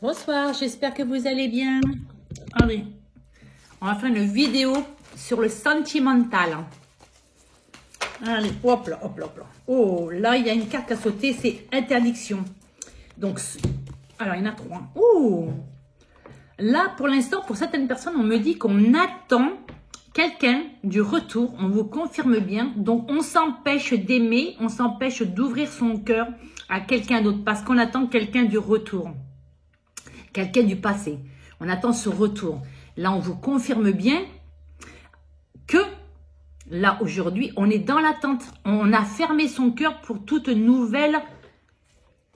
Bonsoir, j'espère que vous allez bien. Allez, on va faire une vidéo sur le sentimental. Allez, hop là, hop là, hop là. Oh, là, il y a une carte à sauter, c'est interdiction. Donc, alors, il y en a 3. Oh, là, pour l'instant, pour certaines personnes, on me dit qu'on attend quelqu'un du retour. On vous confirme bien. Donc, on s'empêche d'aimer, on s'empêche d'ouvrir son cœur à quelqu'un d'autre parce qu'on attend quelqu'un du retour. Quelqu'un du passé. On attend ce retour. Là, on vous confirme bien que là, aujourd'hui, on est dans l'attente. On a fermé son cœur pour toute nouvelle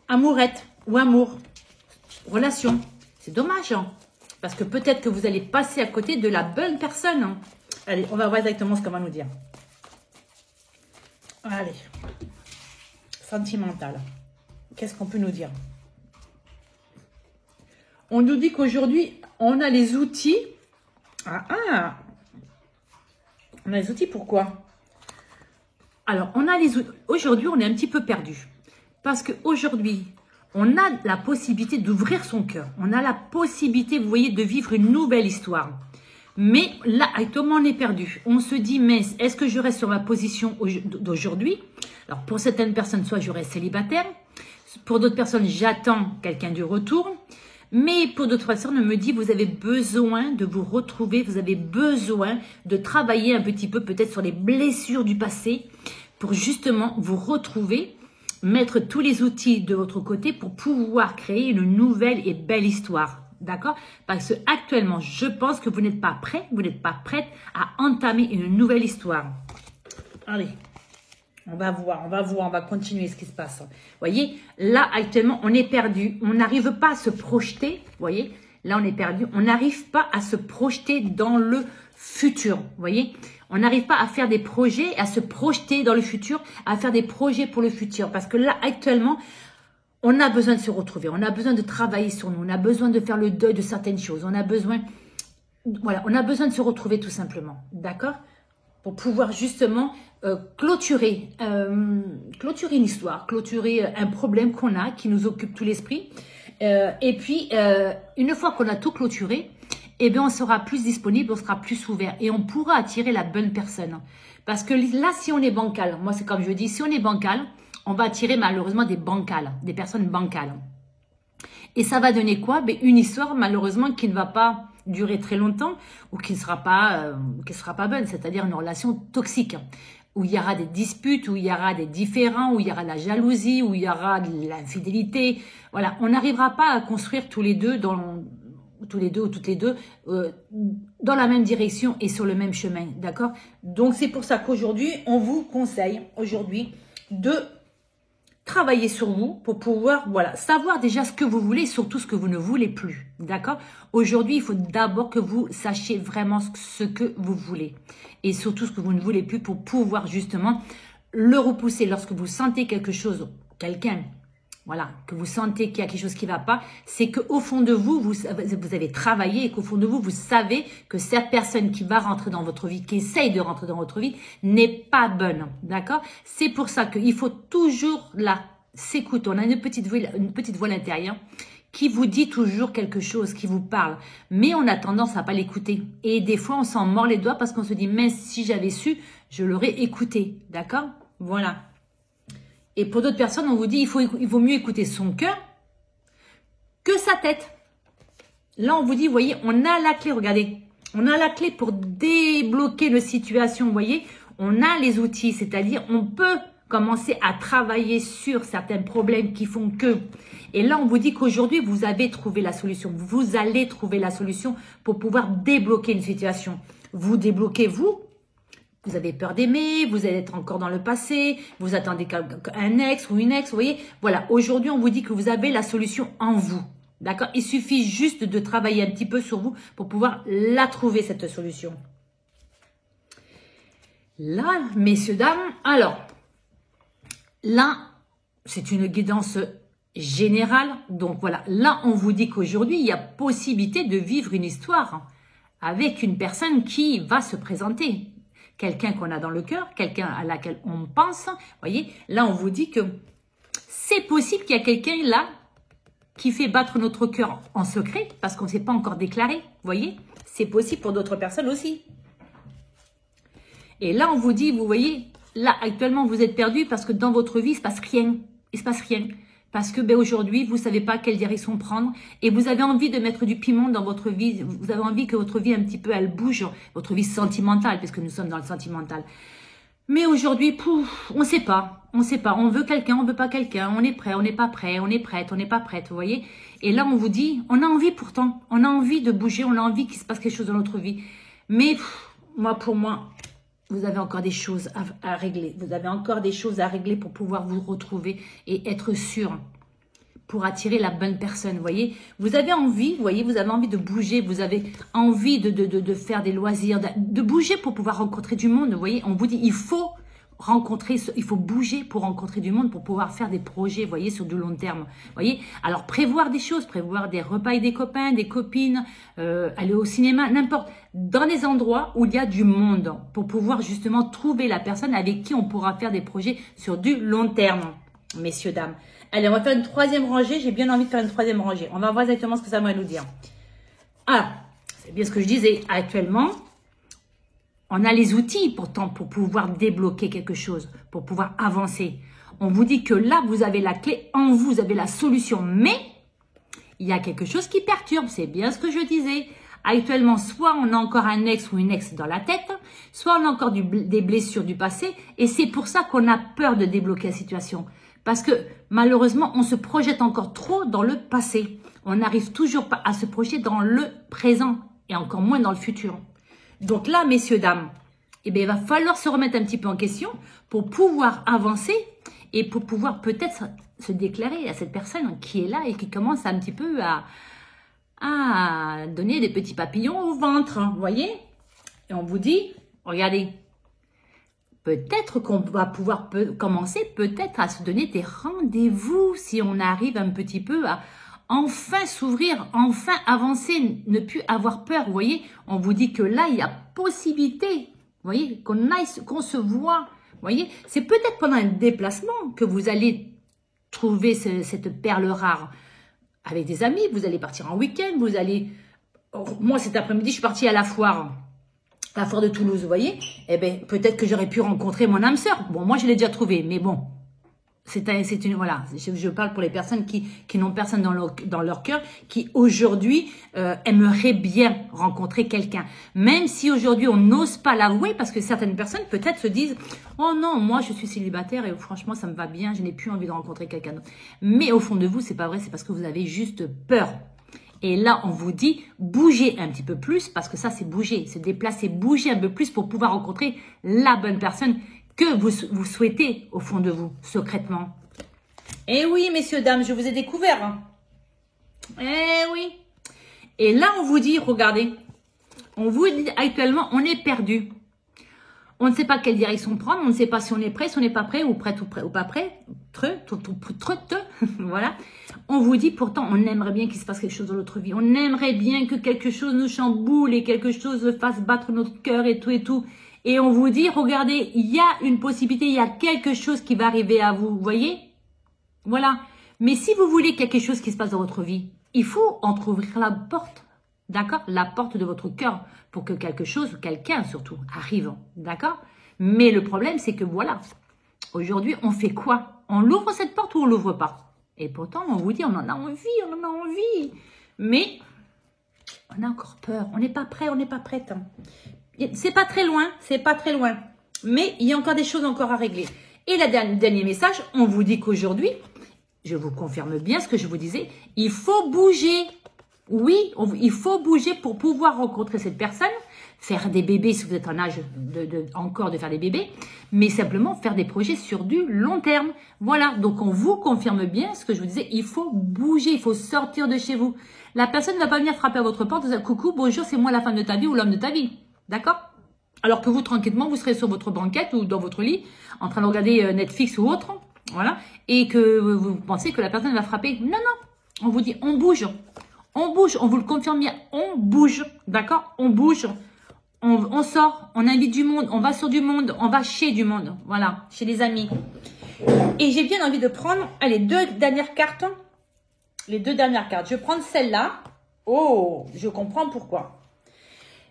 amourette ou amour, relation. C'est dommage, hein, parce que peut-être que vous allez passer à côté de la bonne personne. Hein. Allez, on va voir exactement ce qu'on va nous dire. Allez. Sentimental. Qu'est-ce qu'on peut nous dire ? On nous dit qu'aujourd'hui, on a les outils. On a les outils, pourquoi? Alors, on a les outils. Aujourd'hui, on est un petit peu perdu. Parce qu'aujourd'hui, on a la possibilité d'ouvrir son cœur. On a la possibilité, vous voyez, de vivre une nouvelle histoire. Mais là, actuellement, on est perdu. On se dit, mais est-ce que je reste sur ma position d'aujourd'hui? Alors, pour certaines personnes, soit je reste célibataire. Pour d'autres personnes, j'attends quelqu'un du retour. Mais pour d'autres personnes, on me dit, vous avez besoin de vous retrouver, vous avez besoin de travailler un petit peu peut-être sur les blessures du passé pour justement vous retrouver, mettre tous les outils de votre côté pour pouvoir créer une nouvelle et belle histoire. D'accord? Parce que actuellement, je pense que vous n'êtes pas prêt, vous n'êtes pas prête à entamer une nouvelle histoire. Allez. On va voir, on va continuer ce qui se passe. Vous voyez, là, actuellement, on est perdu. On n'arrive pas à se projeter. Vous voyez, là, on est perdu. On n'arrive pas à se projeter dans le futur. Vous voyez, on n'arrive pas à faire des projets, à se projeter dans le futur, à faire des projets pour le futur. Parce que là, actuellement, on a besoin de se retrouver. On a besoin de travailler sur nous. On a besoin de faire le deuil de certaines choses. On a besoin, voilà, on a besoin de se retrouver tout simplement. D'accord ? Pour pouvoir justement clôturer une histoire, clôturer un problème qu'on a, qui nous occupe tout l'esprit. Et puis, une fois qu'on a tout clôturé, eh bien, on sera plus disponible, on sera plus ouvert et on pourra attirer la bonne personne. Parce que là, si on est bancal, moi c'est comme je dis, si on est bancal, on va attirer malheureusement des bancales, des personnes bancales. Et ça va donner quoi? Ben, une histoire malheureusement qui ne va pas durer très longtemps ou qui ne sera pas bonne, c'est-à-dire une relation toxique où il y aura des disputes, où il y aura des différends, où il y aura de la jalousie, où il y aura de l'infidélité. Voilà, on n'arrivera pas à construire tous les deux ou toutes les deux dans la même direction et sur le même chemin, d'accord? Donc c'est pour ça qu'aujourd'hui, on vous conseille aujourd'hui de travailler sur vous pour pouvoir, voilà, savoir déjà ce que vous voulez et surtout ce que vous ne voulez plus, d'accord? Aujourd'hui, il faut d'abord que vous sachiez vraiment ce que vous voulez et surtout ce que vous ne voulez plus pour pouvoir justement le repousser lorsque vous sentez quelque chose, quelqu'un, voilà, que vous sentez qu'il y a quelque chose qui ne va pas, c'est qu'au fond de vous, vous avez travaillé et qu'au fond de vous, vous savez que cette personne qui va rentrer dans votre vie, qui essaye de rentrer dans votre vie, n'est pas bonne, d'accord? C'est pour ça qu'il faut toujours là s'écouter. On a une petite voix à l'intérieur qui vous dit toujours quelque chose, qui vous parle, mais on a tendance à pas l'écouter. Et des fois, on s'en mord les doigts parce qu'on se dit, mais si j'avais su, je l'aurais écouté, d'accord? Voilà. Et pour d'autres personnes, on vous dit il vaut mieux écouter son cœur que sa tête. Là, on vous dit, vous voyez, on a la clé, regardez. On a la clé pour débloquer nos situations, vous voyez. On a les outils, c'est-à-dire on peut commencer à travailler sur certains problèmes qui font que. Et là, on vous dit qu'aujourd'hui, vous avez trouvé la solution. Vous allez trouver la solution pour pouvoir débloquer une situation. Vous débloquez, vous avez peur d'aimer, vous allez être encore dans le passé, vous attendez un ex ou une ex, vous voyez. Voilà, aujourd'hui, on vous dit que vous avez la solution en vous. D'accord? Il suffit juste de travailler un petit peu sur vous pour pouvoir la trouver, cette solution. Là, messieurs, dames, alors, là, c'est une guidance générale. Donc voilà, là, on vous dit qu'aujourd'hui, il y a possibilité de vivre une histoire avec une personne qui va se présenter. Quelqu'un qu'on a dans le cœur, quelqu'un à laquelle on pense. Vous voyez, là, on vous dit que c'est possible qu'il y a quelqu'un là qui fait battre notre cœur en secret, parce qu'on ne s'est pas encore déclaré, vous voyez? C'est possible pour d'autres personnes aussi. Et là, on vous dit, vous voyez, là, actuellement, vous êtes perdu parce que dans votre vie, il ne se passe rien. Il ne se passe rien. Parce que ben, aujourd'hui, vous ne savez pas quelle direction prendre et vous avez envie de mettre du piment dans votre vie. Vous avez envie que votre vie, un petit peu, elle bouge, votre vie sentimentale, puisque nous sommes dans le sentimental. Mais aujourd'hui, on ne sait pas. On ne sait pas. On veut quelqu'un, on ne veut pas quelqu'un. On est prêt, on n'est pas prêt. On est prête, on n'est pas prête, vous voyez. Et là, on vous dit, on a envie pourtant. On a envie de bouger, on a envie qu'il se passe quelque chose dans notre vie. Mais moi, pour moi, vous avez encore des choses à régler. Vous avez encore des choses à régler pour pouvoir vous retrouver et être sûr. Pour attirer la bonne personne, vous voyez. Vous avez envie, vous voyez, vous avez envie de bouger. Vous avez envie de faire des loisirs, de bouger pour pouvoir rencontrer du monde, vous voyez. On vous dit, il faut rencontrer, il faut bouger pour rencontrer du monde, pour pouvoir faire des projets, vous voyez, sur du long terme. Vous voyez. Alors, prévoir des choses, prévoir des repas avec des copains, des copines, aller au cinéma, n'importe. Dans les endroits où il y a du monde, pour pouvoir justement trouver la personne avec qui on pourra faire des projets sur du long terme, messieurs, dames. Allez, on va faire une troisième rangée. J'ai bien envie de faire une troisième rangée. On va voir exactement ce que ça va nous dire. Ah, c'est bien ce que je disais. Actuellement, on a les outils pourtant pour pouvoir débloquer quelque chose, pour pouvoir avancer. On vous dit que là, vous avez la clé en vous, vous avez la solution. Mais il y a quelque chose qui perturbe. C'est bien ce que je disais. Actuellement, soit on a encore un ex ou une ex dans la tête, soit on a encore des blessures du passé. Et c'est pour ça qu'on a peur de débloquer la situation. Parce que malheureusement, on se projette encore trop dans le passé. On n'arrive toujours pas à se projeter dans le présent et encore moins dans le futur. Donc là, messieurs, dames, eh bien, il va falloir se remettre un petit peu en question pour pouvoir avancer et pour pouvoir peut-être se déclarer à cette personne qui est là et qui commence un petit peu à donner des petits papillons au ventre, vous voyez? Et on vous dit, regardez, peut-être qu'on va pouvoir commencer peut-être à se donner des rendez-vous si on arrive un petit peu à enfin s'ouvrir, enfin avancer, ne plus avoir peur. Vous voyez, on vous dit que là, il y a possibilité, vous voyez, qu'on se voit. Vous voyez, c'est peut-être pendant un déplacement que vous allez trouver cette perle rare. Avec des amis, vous allez partir en week-end, vous allez... Moi, cet après-midi, je suis partie à la foire de Toulouse, vous voyez. Eh bien, peut-être que j'aurais pu rencontrer mon âme sœur. Bon, moi, je l'ai déjà trouvé, mais bon, c'est une... Voilà, je parle pour les personnes qui n'ont personne dans leur cœur, qui aujourd'hui aimeraient bien rencontrer quelqu'un. Même si aujourd'hui, on n'ose pas l'avouer, parce que certaines personnes peut-être se disent « Oh non, moi, je suis célibataire et franchement, ça me va bien, je n'ai plus envie de rencontrer quelqu'un d'autre. » Mais au fond de vous, c'est pas vrai, c'est parce que vous avez juste peur. Et là, on vous dit, bougez un petit peu plus, parce que ça, c'est bouger, c'est déplacer, bouger un peu plus pour pouvoir rencontrer la bonne personne que vous souhaitez au fond de vous, secrètement. Eh oui, messieurs, dames, je vous ai découvert. Hein. Eh oui. Et là, on vous dit, regardez, on vous dit actuellement, on est perdu. On ne sait pas quelle direction prendre, on ne sait pas si on est prêt, si on n'est pas prêt, ou prêt ou pas prêt. Voilà. On vous dit pourtant, on aimerait bien qu'il se passe quelque chose dans notre vie. On aimerait bien que quelque chose nous chamboule et quelque chose fasse battre notre cœur et tout et tout. Et on vous dit, regardez, il y a une possibilité, il y a quelque chose qui va arriver à vous. Vous voyez? Voilà. Mais si vous voulez quelque chose qui se passe dans votre vie, il faut entrouvrir la porte. D'accord? La porte de votre cœur pour que quelque chose, quelqu'un surtout, arrive. D'accord? Mais le problème, c'est que voilà. Aujourd'hui, on fait quoi? On l'ouvre cette porte ou on l'ouvre pas? Et pourtant, on vous dit, on en a envie. Mais on a encore peur. On n'est pas prêt, on n'est pas prête. C'est pas très loin, Mais il y a encore des choses encore à régler. Et le dernier message, on vous dit qu'aujourd'hui, je vous confirme bien ce que je vous disais, il faut bouger. Oui, il faut bouger pour pouvoir rencontrer cette personne, faire des bébés si vous êtes en âge encore de faire des bébés, mais simplement faire des projets sur du long terme. Voilà, donc on vous confirme bien ce que je vous disais, il faut bouger, il faut sortir de chez vous. La personne ne va pas venir frapper à votre porte et dire « Coucou, bonjour, c'est moi la femme de ta vie ou l'homme de ta vie. » D'accord? Alors que vous, tranquillement, vous serez sur votre banquette ou dans votre lit, en train de regarder Netflix ou autre, voilà, et que vous pensez que la personne va frapper. Non, non, on vous dit, on bouge. On bouge, on vous le confirme bien, on bouge, d'accord? On bouge, on sort, on invite du monde, on va sur du monde, on va chez du monde, voilà, chez les amis. Et j'ai bien envie de prendre, allez, 2 dernières cartes les 2 dernières cartes. Je vais prendre celle-là. Oh, je comprends pourquoi.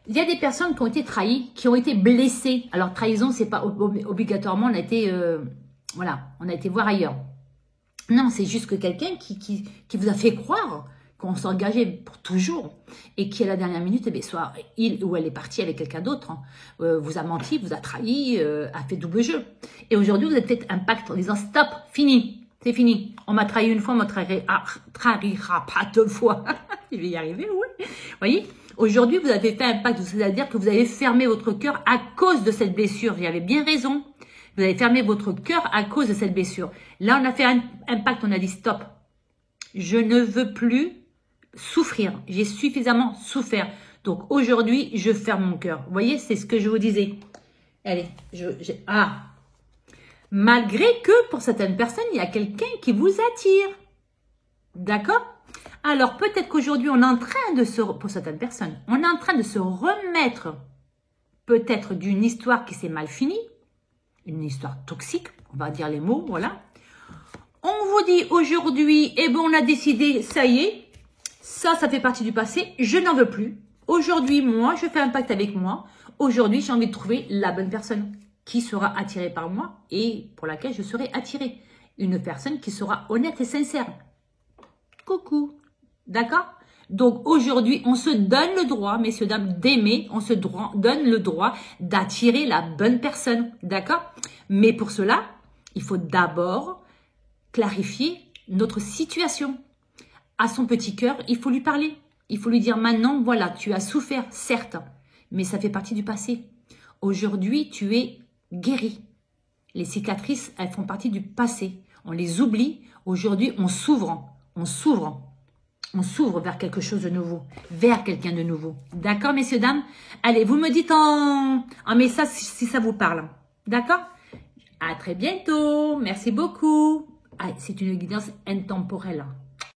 Il y a des personnes qui ont été trahies, qui ont été blessées. Alors, trahison, c'est pas obligatoirement, on a été, voilà, on a été voir ailleurs. Non, c'est juste que quelqu'un qui vous a fait croire qu'on s'engageait pour toujours et qui, à la dernière minute, eh bien, soit il ou elle est partie avec quelqu'un d'autre, hein, vous a menti, vous a trahi, a fait double jeu. Et aujourd'hui, vous avez peut-être un pacte en disant stop, fini, c'est fini. On m'a trahi une fois, on me trahira pas 2 fois. Je vais y arriver, oui. Vous voyez, aujourd'hui, vous avez fait un pacte, c'est-à-dire que vous avez fermé votre cœur à cause de cette blessure. J'avais bien raison. Vous avez fermé votre cœur à cause de cette blessure. Là, on a fait un pacte, on a dit stop. Je ne veux plus souffrir. J'ai suffisamment souffert. Donc aujourd'hui, je ferme mon cœur. Vous voyez, c'est ce que je vous disais. Allez, malgré que pour certaines personnes, il y a quelqu'un qui vous attire. D'accord? Alors peut-être qu'aujourd'hui, on est en train de pour certaines personnes, on est en train de se remettre peut-être d'une histoire qui s'est mal finie. Une histoire toxique, on va dire les mots, voilà. On vous dit aujourd'hui, eh ben on a décidé, ça y est, ça fait partie du passé, je n'en veux plus. Aujourd'hui, moi, je fais un pacte avec moi. Aujourd'hui, j'ai envie de trouver la bonne personne qui sera attirée par moi et pour laquelle je serai attirée. Une personne qui sera honnête et sincère. Coucou, d'accord? Donc aujourd'hui, on se donne le droit, messieurs, dames, d'aimer, on se donne le droit d'attirer la bonne personne, d'accord? Mais pour cela, il faut d'abord clarifier notre situation. À son petit cœur, il faut lui parler. Il faut lui dire maintenant, voilà, tu as souffert, certes, mais ça fait partie du passé. Aujourd'hui, tu es guéri. Les cicatrices, elles font partie du passé. On les oublie. Aujourd'hui, on s'ouvre. On s'ouvre vers quelque chose de nouveau, vers quelqu'un de nouveau. D'accord, messieurs, dames? Allez, vous me dites en message si ça vous parle. D'accord? À très bientôt. Merci beaucoup. Ah, c'est une guidance intemporelle.